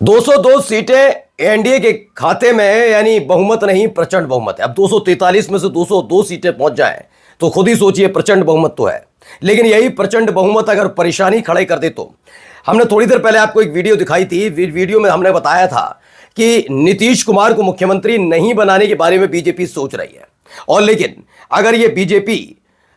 202 सीटें एनडीए के खाते में है, यानी बहुमत नहीं प्रचंड बहुमत है। अब 243 में से 202 सीटें पहुंच जाएं तो खुद ही सोचिए, प्रचंड बहुमत तो है। लेकिन यही प्रचंड बहुमत अगर परेशानी खड़े कर दे तो हमने थोड़ी देर पहले आपको एक वीडियो दिखाई थी। वीडियो में हमने बताया था कि नीतीश कुमार को मुख्यमंत्री नहीं बनाने के बारे में बीजेपी सोच रही है। और लेकिन अगर ये बीजेपी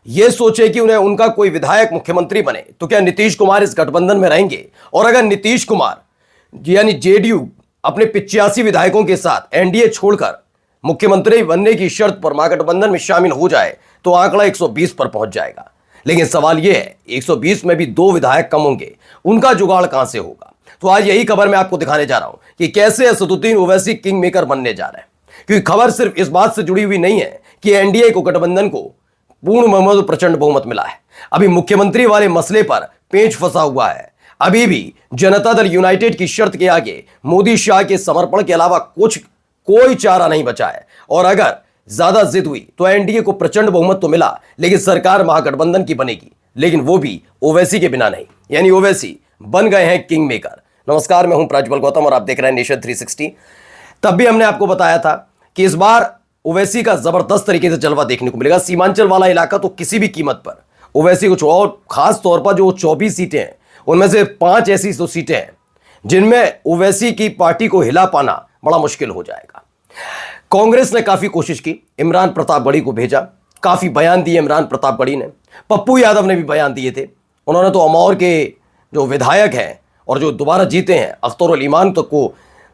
ये सोचे कि उन्हें उनका कोई विधायक मुख्यमंत्री बने तो क्या नीतीश कुमार इस गठबंधन में रहेंगे? और अगर नीतीश कुमार यानी जेडीयू अपने 85 विधायकों के साथ एनडीए छोड़कर मुख्यमंत्री बनने की शर्त पर महागठबंधन में शामिल हो जाए तो आंकड़ा 120 पर पहुंच जाएगा। लेकिन सवाल यह है, 120 में भी 2 विधायक कम होंगे, उनका जुगाड़ कहां से होगा? तो आज यही खबर मैं आपको दिखाने जा रहा हूं कि कैसे असदुद्दीन ओवैसी किंग मेकर बनने जा रहे हैं। क्योंकि खबर सिर्फ इस बात से जुड़ी हुई नहीं है कि एनडीए को गठबंधन को पूर्ण बहुमत प्रचंड बहुमत मिला है। अभी मुख्यमंत्री वाले मसले पर पेंच फंसा हुआ है। अभी भी जनता दल यूनाइटेड की शर्त के आगे मोदी शाह के समर्पण के अलावा कोई चारा नहीं बचा है। और अगर ज्यादा जिद हुई तो एनडीए को प्रचंड बहुमत तो मिला, लेकिन सरकार महागठबंधन की बनेगी, लेकिन वो भी ओवैसी के बिना नहीं। यानी ओवैसी बन गए हैं किंग मेकर। नमस्कार, मैं हूं प्राज्वल गौतम और आप देख रहे हैं नेशन 360। तब भी हमने आपको बताया था कि इस बार ओवैसी का जबरदस्त तरीके से जलवा देखने को मिलेगा। सीमांचल वाला इलाका तो किसी भी कीमत पर ओवैसी को, और खास तौर पर जो 24 सीटें हैं उनमें से 5 ऐसी तो सीटें हैं जिनमें ओवैसी की पार्टी को हिला पाना बड़ा मुश्किल हो जाएगा। कांग्रेस ने काफी कोशिश की, इमरान प्रताप गढ़ी को भेजा, काफी बयान दिए इमरान प्रताप गढ़ी ने, पप्पू यादव ने भी बयान दिए थे। उन्होंने तो अमौर के जो विधायक हैं और जो दोबारा जीते हैं अख्तर उल ईमान तक को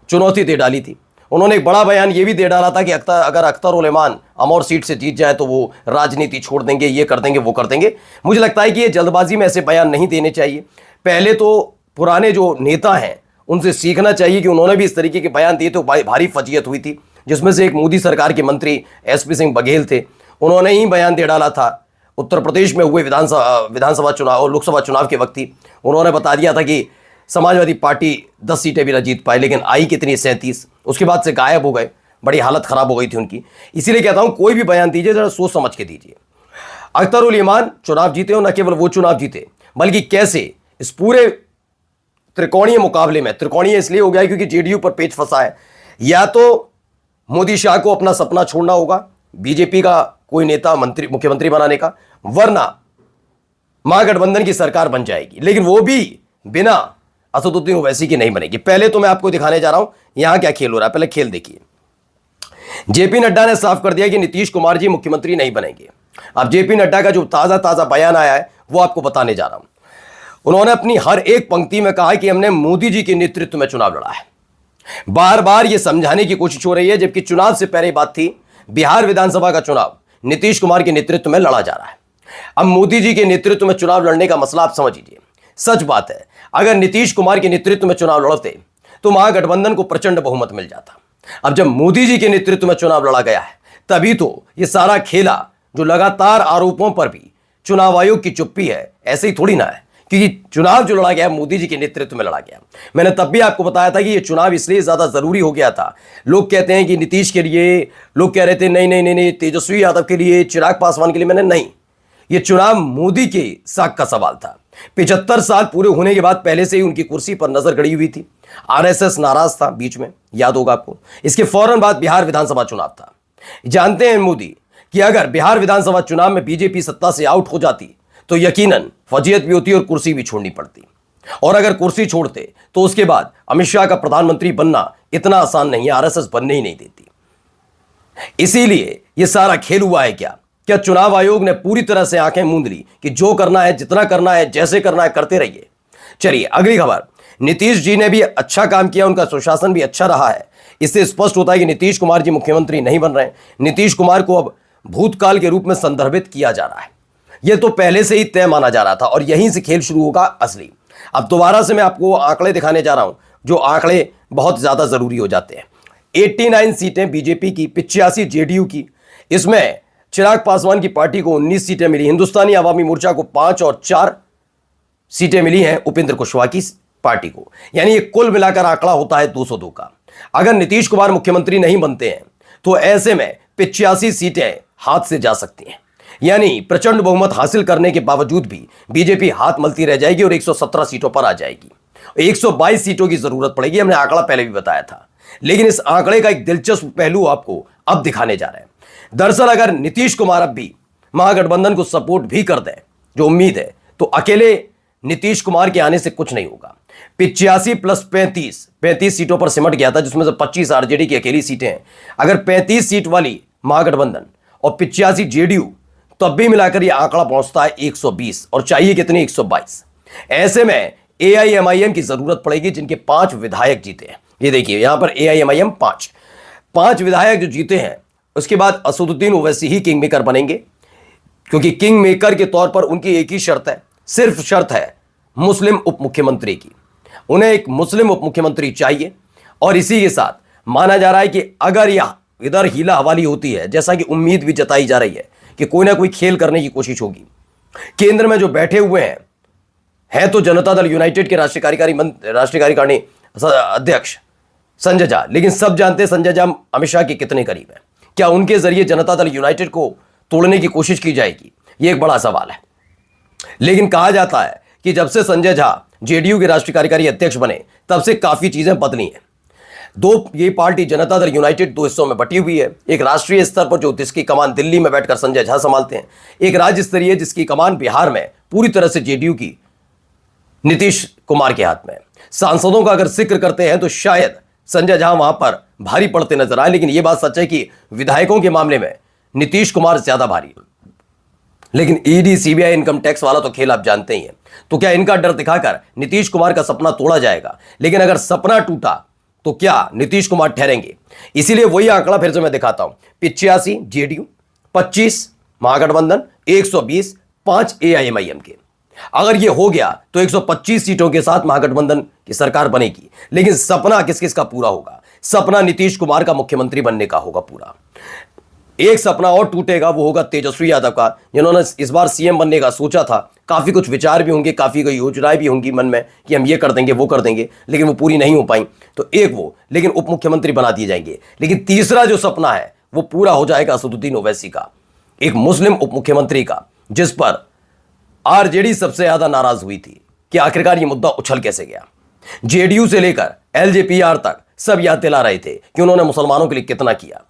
चुनौती दे डाली थी। उन्होंने एक बड़ा बयान ये भी दे डाला था कि अगर अख्तर उल ईमान अमौर सीट से जीत जाए तो वो राजनीति छोड़ देंगे, ये कर देंगे, वो कर देंगे। मुझे लगता है कि ये जल्दबाजी में ऐसे बयान नहीं देने चाहिए। पहले तो पुराने जो नेता हैं उनसे सीखना चाहिए कि उन्होंने भी इस तरीके के बयान दिए तो भारी फजीयत हुई थी, जिसमें से एक मोदी सरकार के मंत्री एसपी सिंह बघेल थे। उन्होंने ही बयान दे डाला था उत्तर प्रदेश में हुए विधानसभा चुनाव और लोकसभा चुनाव के वक्त ही। उन्होंने बता दिया था कि समाजवादी पार्टी 10 सीटें भी ना जीत पाई, लेकिन आई कितनी 37। उसके बाद से गायब हो गए, बड़ी हालत खराब हो गई थी उनकी। इसीलिए कहता हूं कोई भी बयान दीजिए जरा सोच समझ के दीजिए। अख्तर उल ईमान चुनाव जीते हो, न केवल वो चुनाव जीते बल्कि कैसे इस पूरे त्रिकोणीय मुकाबले में, त्रिकोणीय इसलिए हो गया क्योंकि जेडीयू पर पेच फंसा है, या तो मोदी शाह को अपना सपना छोड़ना होगा बीजेपी का कोई नेता मुख्यमंत्री बनाने का, वरना महागठबंधन की सरकार बन जाएगी, लेकिन वो भी बिना असदुद्दीन ओवैसी की नहीं बनेगी। पहले तो मैं आपको दिखाने जा रहा हूं यहां क्या खेल हो रहा है। पहले खेल देखिए। जेपी नड्डा ने साफ कर दिया कि नीतीश कुमार जी मुख्यमंत्री नहीं बनेंगे। अब जेपी नड्डा का जो ताजा बयान आया है वो आपको बताने जा रहा हूं। उन्होंने अपनी हर एक पंक्ति में कहा कि हमने मोदी जी के नेतृत्व में चुनाव लड़ा है। बार बार यह समझाने की कोशिश हो रही है, जबकि चुनाव से पहले बात थी बिहार विधानसभा का चुनाव नीतीश कुमार के नेतृत्व में लड़ा जा रहा है। अब मोदी जी के नेतृत्व में चुनाव लड़ने का मसला आप समझ लीजिए। सच बात है, अगर नीतीश कुमार के नेतृत्व में चुनाव लड़ते तो महागठबंधन को प्रचंड बहुमत मिल जाता। अब जब मोदी जी के नेतृत्व में चुनाव लड़ा गया है तभी तो यह सारा खेला, जो लगातार आरोपों पर भी चुनाव आयोग की चुप्पी है, ऐसे ही थोड़ी ना है। क्योंकि चुनाव जो लड़ा गया मोदी जी के नेतृत्व में लड़ा गया। मैंने तब भी आपको बताया था कि यह चुनाव इसलिए ज्यादा जरूरी हो गया था। लोग कहते हैं कि नीतीश के लिए, लोग कह रहे थे नहीं तेजस्वी यादव के लिए, चिराग पासवान के लिए। मैंने नहीं, यह चुनाव मोदी के साख का सवाल था। 75 साल पूरे होने के बाद पहले से ही उनकी कुर्सी पर नजर गड़ी हुई थी। आरएसएस नाराज था बीच में, याद होगा आपको। इसके फौरन बाद बिहार विधानसभा चुनाव था। जानते हैं मोदी कि अगर बिहार विधानसभा चुनाव में बीजेपी सत्ता से आउट हो जाती तो यकीनन फजीयत भी होती और कुर्सी भी छोड़नी पड़ती। और अगर कुर्सी छोड़ते तो उसके बाद अमित शाह का प्रधानमंत्री बनना इतना आसान नहीं है, आरएसएस बनने ही नहीं देती। इसीलिए यह सारा खेल हुआ है। क्या चुनाव आयोग ने पूरी तरह से आंखें मूंद ली कि जो करना है, जितना करना है, जैसे करना है करते रहिए। चलिए अगली खबर। नीतीश जी ने भी अच्छा काम किया, उनका सुशासन भी अच्छा रहा है। इससे स्पष्ट होता है कि नीतीश कुमार जी मुख्यमंत्री नहीं बन रहे हैं। नीतीश कुमार को अब भूतकाल के रूप में संदर्भित किया जा रहा है। यह तो पहले से ही तय माना जा रहा था और यहीं से खेल शुरू होगा असली। अब दोबारा से मैं आपको आंकड़े दिखाने जा रहा हूं, जो आंकड़े बहुत ज्यादा जरूरी हो जाते हैं। 89 सीटें बीजेपी की, 85 जेडीयू की। इसमें चिराग पासवान की पार्टी को 19 सीटें मिली, हिंदुस्तानी अवामी मोर्चा को 5 और 4 सीटें मिली हैं उपेंद्र कुशवाहा की पार्टी को। यानी कुल मिलाकर आंकड़ा होता है 202 का। अगर नीतीश कुमार मुख्यमंत्री नहीं बनते हैं तो ऐसे में 85 सीटें हाथ से जा सकती हैं। यानी प्रचंड बहुमत हासिल करने के बावजूद भी बीजेपी हाथ मलती रह जाएगी और 117 सीटों पर आ जाएगी। 122 सीटों की जरूरत पड़ेगी, हमने आंकड़ा पहले भी बताया था। लेकिन इस आंकड़े का एक दिलचस्प पहलू आपको अब दिखाने जा रहे हैं। दरअसल अगर नीतीश कुमार अब भी महागठबंधन को सपोर्ट भी कर दें, जो उम्मीद है, तो अकेले नीतीश कुमार के आने से कुछ नहीं होगा। 85 प्लस 35 सीटों पर सिमट गया था, जिसमें से 25 आरजेडी की अकेली सीटें हैं। अगर 35 सीट वाली महागठबंधन और 85 जेडीयू, तब भी मिलाकर यह आंकड़ा पहुंचता है 120, और चाहिए कितने? 122। ऐसे में एआईएमआईएम की जरूरत पड़ेगी, जिनके 5 विधायक जीते हैं। ये देखिए यहां पर एआईएमआईएम 5 विधायक जो जीते हैं, उसके बाद असदुद्दीन ओवैसी ही किंग मेकर बनेंगे, क्योंकि किंग मेकर के तौर पर उनकी एक ही शर्त है, सिर्फ शर्त है मुस्लिम उप मुख्यमंत्री की। उन्हें एक मुस्लिम उप मुख्यमंत्री चाहिए। और इसी के साथ माना जा रहा है कि अगर यह इधर हीला हवाली होती है, जैसा कि उम्मीद भी जताई जा रही है कि कोई ना कोई खेल करने की कोशिश होगी, केंद्र में जो बैठे हुए हैं तो जनता दल यूनाइटेड के राष्ट्रीय कार्यकारिणी अध्यक्ष संजय झा, लेकिन सब जानते हैं संजय झा अमित शाह के कितने करीब है। क्या उनके जरिए जनता दल यूनाइटेड को तोड़ने की कोशिश की जाएगी? यह एक बड़ा सवाल है। लेकिन कहा जाता है कि जब से संजय झा जेडीयू के राष्ट्रीय कार्यकारी अध्यक्ष बने, तब से काफी चीजें बदली हैं। ये पार्टी जनता दल यूनाइटेड 2 हिस्सों में बटी हुई है। एक राष्ट्रीय स्तर पर जिसकी कमान दिल्ली में बैठकर संजय झा संभालते हैं, एक राज्य स्तरीय जिसकी कमान बिहार में पूरी तरह से जेडीयू की नीतीश कुमार के हाथ में। सांसदों का अगर जिक्र करते हैं तो शायद संजय झा वहां पर भारी पड़ते नजर आए, लेकिन यह बात सच है कि विधायकों के मामले में नीतीश कुमार ज्यादा भारी। लेकिन ईडी, सीबीआई, इनकम टैक्स वाला तो खेल आप जानते ही हैं। तो क्या इनका डर दिखाकर नीतीश कुमार का सपना तोड़ा जाएगा? लेकिन अगर सपना टूटा तो क्या नीतीश कुमार ठहरेंगे? इसीलिए वही आंकड़ा फिर से मैं दिखाता हूं। 85 जेडीयू, 25 महागठबंधन, 120, 5 एआईएमआईएम के। अगर यह हो गया तो 125 सीटों के साथ महागठबंधन की सरकार बनेगी। लेकिन सपना किस किस का पूरा होगा? सपना नीतीश कुमार का मुख्यमंत्री बनने का होगा पूरा। एक सपना और टूटेगा, वो होगा तेजस्वी यादव का, जिन्होंने इस बार सीएम बनने का सोचा था। काफी कुछ विचार भी होंगे, काफी कोई योजनाएं भी होंगी मन में कि हम ये कर देंगे, वो कर देंगे, लेकिन वो पूरी नहीं हो पाई। तो एक वो, लेकिन उप मुख्यमंत्री बना दिए जाएंगे। लेकिन तीसरा जो सपना है वो पूरा हो जाएगा असदुद्दीन ओवैसी का, एक मुस्लिम उप मुख्यमंत्री का, जिस पर आरजेडी सबसे ज्यादा नाराज हुई थी कि आखिरकार ये मुद्दा उछल कैसे गया। जेडीयू से लेकर एलजेपीआर तक सब याद दिला रहे थे कि उन्होंने मुसलमानों के लिए कितना किया।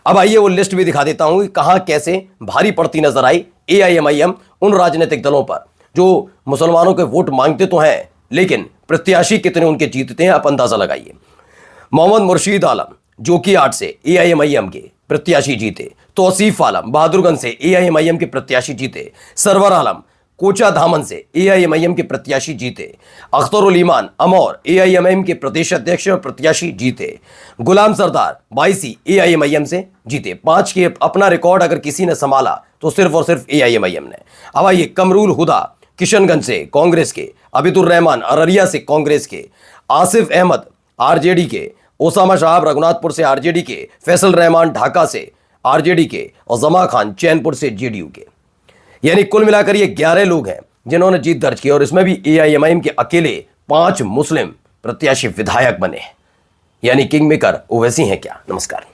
अब आइए वो लिस्ट भी दिखा देता हूं कि कहां कैसे भारी पड़ती नजर आई एआईएमआईएम उन राजनीतिक दलों पर जो मुसलमानों के वोट मांगते तो हैं, लेकिन प्रत्याशी कितने उनके जीतते हैं आप अंदाजा लगाइए। मोहम्मद मुर्शीद आलम जोकीहाट से एआईएमआईएम के प्रत्याशी जीते, तौसीफ आलम बहादुरगंज से एआईएमआईएम के प्रत्याशी जीते, सरवर आलम कोचा धामन से एआईएमआईएम के प्रत्याशी जीते, अख्तरुल ईमान अमौर एआईएमआईएम के प्रदेश अध्यक्ष और प्रत्याशी जीते, गुलाम सरदार बाईसी एआईएमआईएम से जीते। 5 के अपना रिकॉर्ड अगर किसी ने संभाला तो सिर्फ और सिर्फ एआईएमआईएम ने। अब आइए कमरुल हुदा किशनगंज से कांग्रेस के, अबिदुर रहमान अररिया से कांग्रेस के, आसिफ अहमद आरजेडी के, ओसामा साहब रघुनाथपुर से आरजेडी के, फैसल रहमान ढाका से आरजेडी के, और जमा खान चैनपुर से जेडीयू के। यानी कुल मिलाकर ये 11 लोग हैं जिन्होंने जीत दर्ज की, और इसमें भी एआईएमआईएम के अकेले 5 मुस्लिम प्रत्याशी विधायक बने। यानी किंग मेकर ओवैसी हैं क्या? नमस्कार।